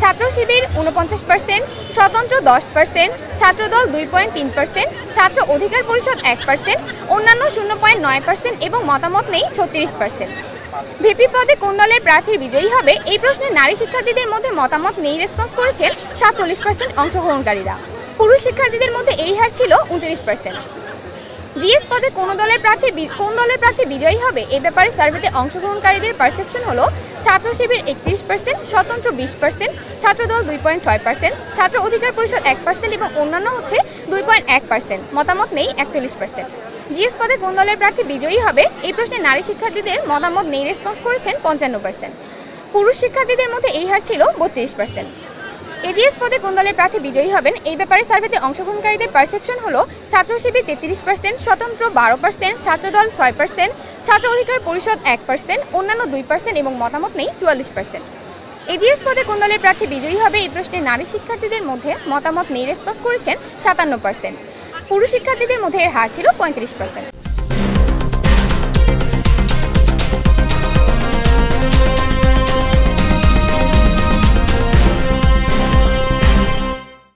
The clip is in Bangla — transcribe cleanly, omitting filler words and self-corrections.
ছাত্র শিবির 49%, স্বতন্ত্র 10%, ছাত্রদল 2.3%, ছাত্র অধিকার পরিষদ 1%, অন্যান্য 0.9% এবং মতামত নেই 36%। ভিপি পদে কোন দলের প্রার্থী বিজয়ী হবে এই প্রশ্নে নারী শিক্ষার্থীদের মধ্যে মতামত নেই রেসপন্স করেছেন 47% অংশগ্রহণকারীরা। পুরুষ শিক্ষার্থীদের মধ্যে এই হার ছিল 29%। জিএস পদে কোন দলের প্রার্থী বিজয়ী হবে এই ব্যাপারে সার্ভেতে অংশগ্রহণকারীদের পারসেপশন হলো ছাত্র শিবির 31%, স্বতন্ত্র 20%, ছাত্রদল 2.6%, ছাত্র অধিকার পরিষদ 1% এবং অন্যান্য হচ্ছে 2.1%, মতামত নেই 41%। জিএস পদে কোন দলের প্রার্থী বিজয়ী হবে এই প্রশ্নে নারী শিক্ষার্থীদের মতামত নেই রেসপন্স করেছেন 55%। পুরুষ শিক্ষার্থীদের মধ্যে এই হার ছিল 32%। এজিএস পদে কোন দলের প্রার্থী বিজয়ী হবেন এই ব্যাপারে সার্ভেতে অংশগ্রহণকারীদের পারসেপশন হলো ছাত্র শিবির 33%, স্বতন্ত্র 12%, ছাত্রদল 6%, ছাত্র অধিকার পরিষদ 1%, অন্যান্য 2% এবং মতামত নেই 44%। এজিএস পদে কোন দলের প্রার্থী বিজয়ী হবে এই প্রশ্নে নারী শিক্ষার্থীদের মধ্যে মতামত নেই রেসপন্স করেছেন 57%। পুরুষ শিক্ষার্থীদের মধ্যে এর হার ছিল 35%।